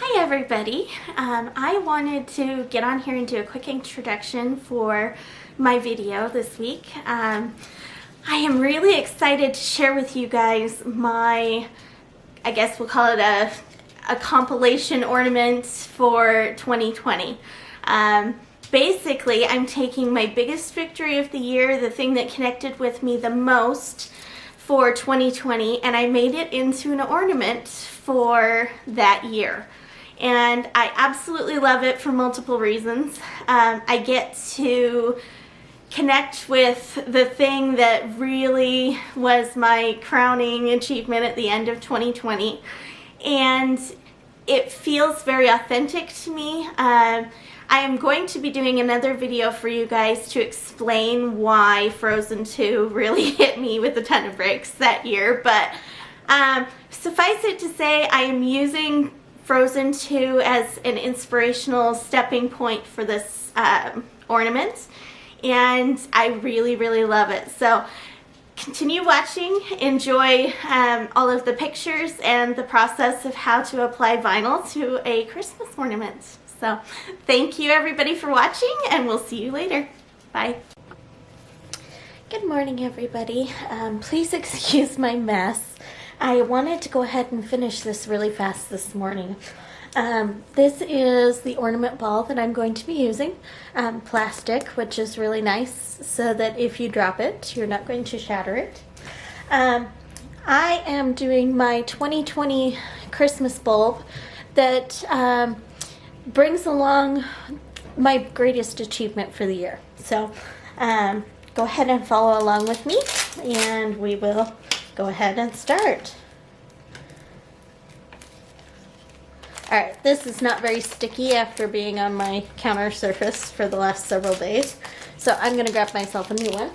Hi everybody. I wanted to get on here and do a quick introduction for my video this week. I am really excited to share with you guys my, I guess we'll call it a compilation ornament for 2020. Basically, I'm taking my biggest victory of the year, the thing that connected with me the most for 2020, and I made it into an ornament for that year. And I absolutely love it for multiple reasons. I get to connect with the thing that really was my crowning achievement at the end of 2020. And it feels very authentic to me. I am going to be doing another video for you guys to explain why Frozen 2 really hit me with a ton of bricks that year. But suffice it to say, I am using Frozen 2 as an inspirational stepping point for this ornament, and I really love it. So continue watching, enjoy all of the pictures and the process of how to apply vinyl to a Christmas ornament. So thank you everybody for watching, and we'll see you later. Bye. Good morning everybody. Please excuse my mess. I wanted to go ahead and finish this really fast this morning. This is the ornament ball that I'm going to be using. Plastic, which is really nice so that if you drop it, you're not going to shatter it. I am doing my 2020 Christmas bulb that brings along my greatest achievement for the year. So go ahead and follow along with me, and we will go ahead and start. Alright, this is not very sticky after being on my counter surface for the last several days, so I'm going to grab myself a new one.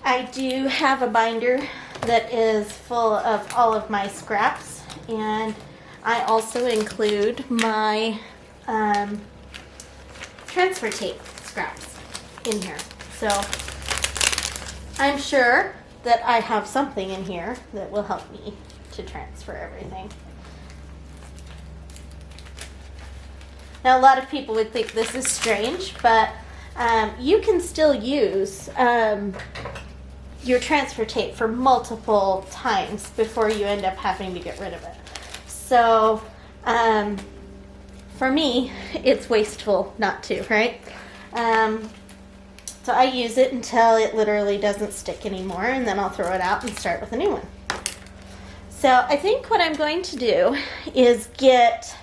I do have a binder that is full of all of my scraps, and I also include my transfer tape scraps in here. So I'm sure that I have something in here that will help me to transfer everything. Now, a lot of people would think this is strange, but you can still use your transfer tape for multiple times before you end up having to get rid of it. So for me, it's wasteful not to, right? So I use it until it literally doesn't stick anymore, and then I'll throw it out and start with a new one. So I think what I'm going to do is get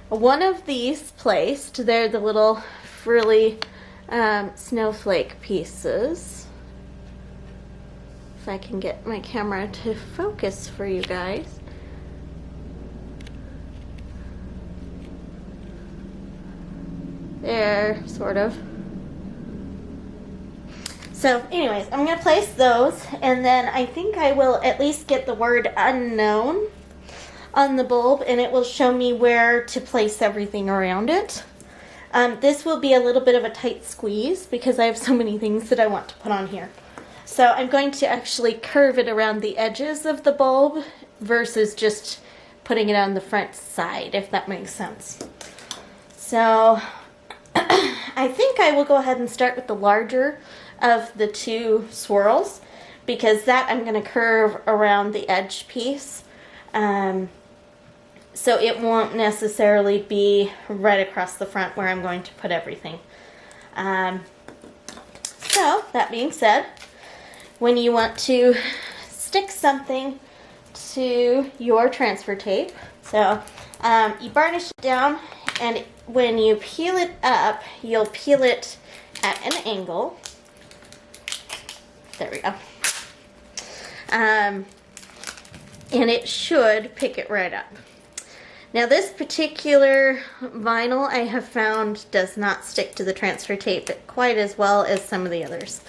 one of these placed. They're the little frilly snowflake pieces. If I can get my camera to focus for you guys. There, sort of. So anyways, I'm going to place those, and then I think I will at least get the word unknown on the bulb, and it will show me where to place everything around it. This will be a little bit of a tight squeeze because I have so many things that I want to put on here. So I'm going to actually curve it around the edges of the bulb versus just putting it on the front side, if that makes sense. So I think I will go ahead and start with the larger of the two swirls, because that I'm going to curve around the edge piece, so it won't necessarily be right across the front where I'm going to put everything. So that being said, when you want to stick something to your transfer tape, so you varnish it down, and when you peel it up, you'll peel it at an angle. There we go. And it should pick it right up. Now, this particular vinyl I have found does not stick to the transfer tape quite as well as some of the others.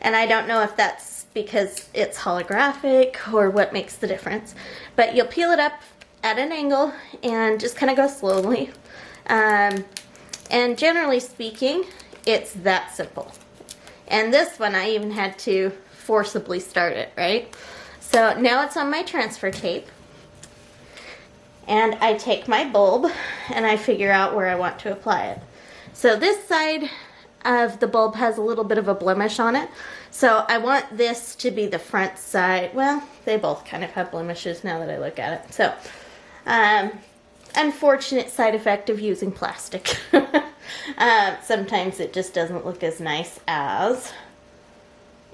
And I don't know if that's because it's holographic or what makes the difference. But you'll peel it up at an angle and just kind of go slowly. And generally speaking, it's that simple. And this one I even had to forcibly start it, right? So now it's on my transfer tape. and I take my bulb and I figure out where I want to apply it. So this side of the bulb has a little bit of a blemish on it. So I want this to be the front side. Well, they both kind of have blemishes now that I look at it. So, unfortunate side effect of using plastic. Sometimes it just doesn't look as nice as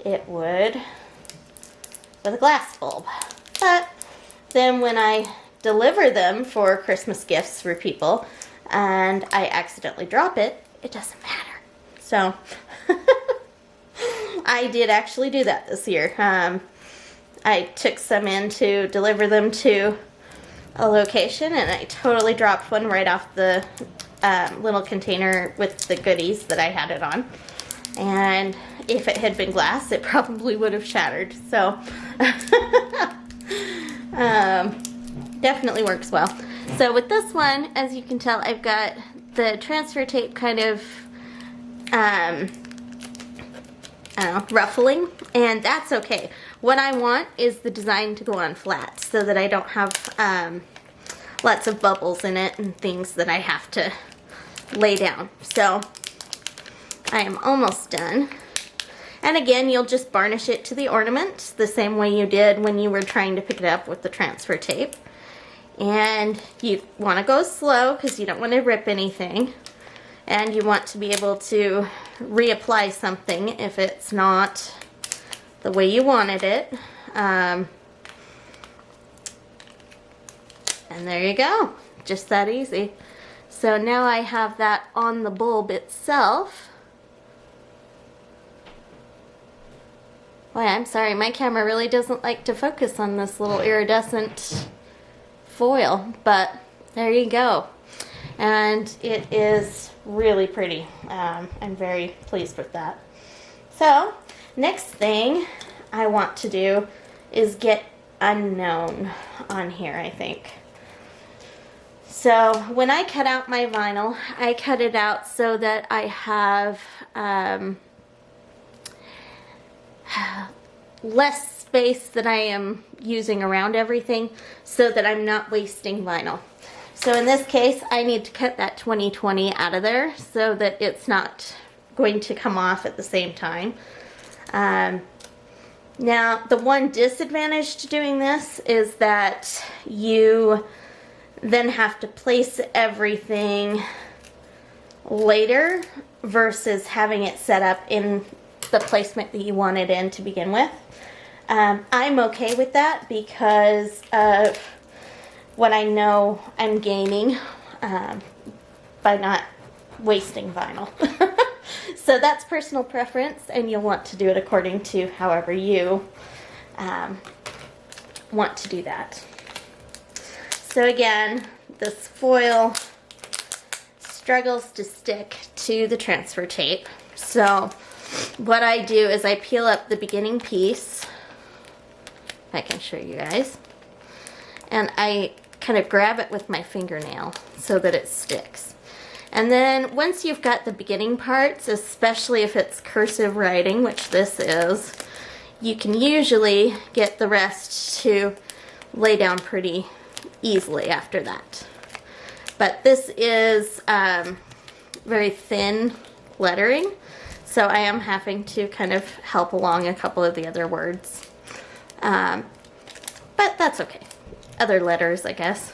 it would with a glass bulb. But then when I deliver them for Christmas gifts for people and I accidentally drop it, it doesn't matter. So I did actually do that this year. I took some in to deliver them to a location and I totally dropped one right off the little container with the goodies that I had it on. And if it had been glass, it probably would have shattered. So definitely works well. So with this one, as you can tell, I've got the transfer tape kind of I don't know, ruffling, and that's okay. What I want is the design to go on flat so that I don't have lots of bubbles in it and things that I have to lay down. So I am almost done. And again, you'll just varnish it to the ornament the same way you did when you were trying to pick it up with the transfer tape. And you want to go slow because you don't want to rip anything. And you want to be able to reapply something if it's not the way you wanted it. And there you go. Just that easy. So now I have that on the bulb itself. Boy, I'm sorry, my camera really doesn't like to focus on this little iridescent foil, but there you go. And it is really pretty. I'm very pleased with that. So, next thing I want to do is get unknown on here, I think. So, when I cut out my vinyl, I cut it out so that I have less space that I am using around everything so that I'm not wasting vinyl. So in this case, I need to cut that 2020 out of there so that it's not going to come off at the same time. Now, the one disadvantage to doing this is that you then have to place everything later versus having it set up in the placement that you want it in to begin with. I'm okay with that because of what I know I'm gaining by not wasting vinyl. So that's personal preference, and you'll want to do it according to however you want to do that. So again, this foil struggles to stick to the transfer tape. So what I do is I peel up the beginning piece, if I can show you guys, and I kind of grab it with my fingernail so that it sticks. And then once you've got the beginning parts, especially if it's cursive writing, which this is, you can usually get the rest to lay down pretty easily after that. But this is very thin lettering, so I am having to kind of help along a couple of the other words. But that's okay. Other letters, I guess.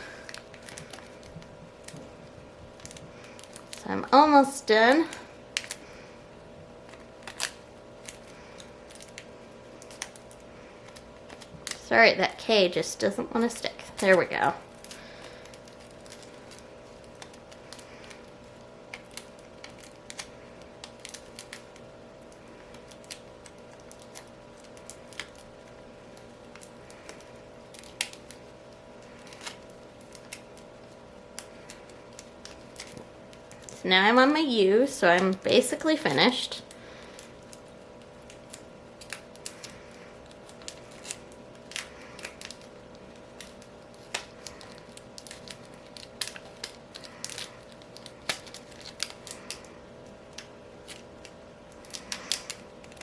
So I'm almost done. Sorry, that K just doesn't want to stick. There we go. Now I'm on my U, so I'm basically finished.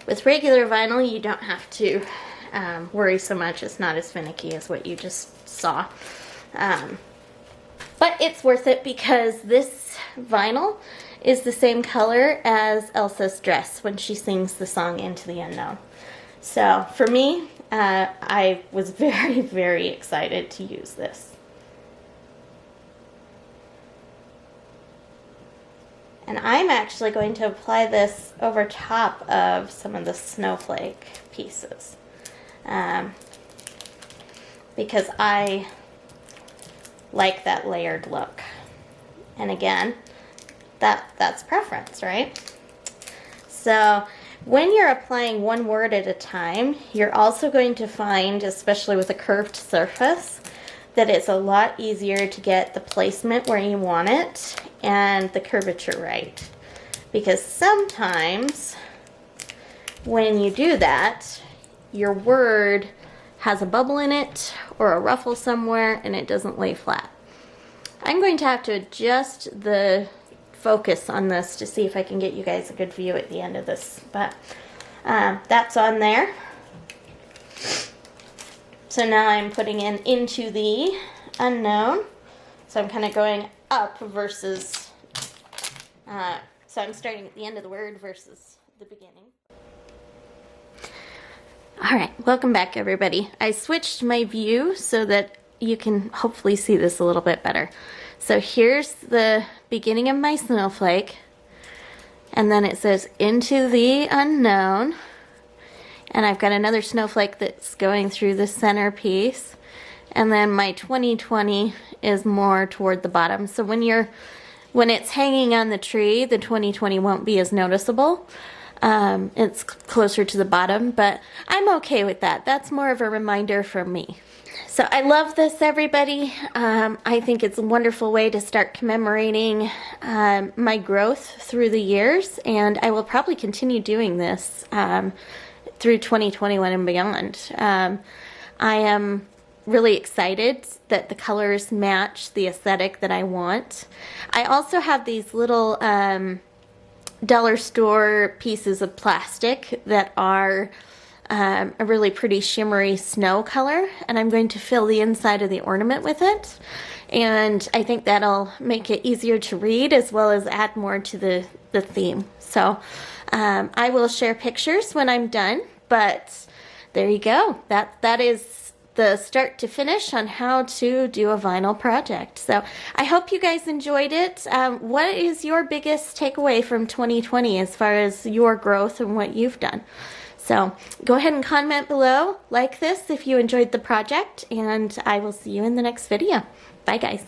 With regular vinyl, you don't have to worry so much. It's not as finicky as what you just saw. But it's worth it because this vinyl is the same color as Elsa's dress when she sings the song Into the Unknown. So for me, I was very, very excited to use this. And I'm actually going to apply this over top of some of the snowflake pieces. Because I like that layered look. And again, that's preference, right? So when you're applying one word at a time, you're also going to find, especially with a curved surface, that it's a lot easier to get the placement where you want it and the curvature right. Because sometimes when you do that, your word has a bubble in it or a ruffle somewhere and it doesn't lay flat. I'm going to have to adjust the focus on this to see if I can get you guys a good view at the end of this, but that's on there. So now I'm putting in Into the Unknown. So I'm kind of going up versus, so I'm starting at the end of the word versus the beginning. All right, welcome back everybody. I switched my view so that you can hopefully see this a little bit better. So here's the beginning of my snowflake, and then it says Into the Unknown. And I've got another snowflake that's going through the center piece. And then my 2020 is more toward the bottom. So when it's hanging on the tree, the 2020 won't be as noticeable. It's closer to the bottom, but I'm okay with that. That's more of a reminder for me. So I love this, everybody. I think it's a wonderful way to start commemorating my growth through the years. And I will probably continue doing this through 2021 and beyond. I am really excited that the colors match the aesthetic that I want. I also have these little dollar store pieces of plastic that are a really pretty shimmery snow color, and I'm going to fill the inside of the ornament with it. And I think that'll make it easier to read as well as add more to the theme. So I will share pictures when I'm done, but there you go. That is the start to finish on how to do a vinyl project. So I hope you guys enjoyed it. What is your biggest takeaway from 2020 as far as your growth and what you've done? So go ahead and comment below, like this if you enjoyed the project, and I will see you in the next video. Bye guys.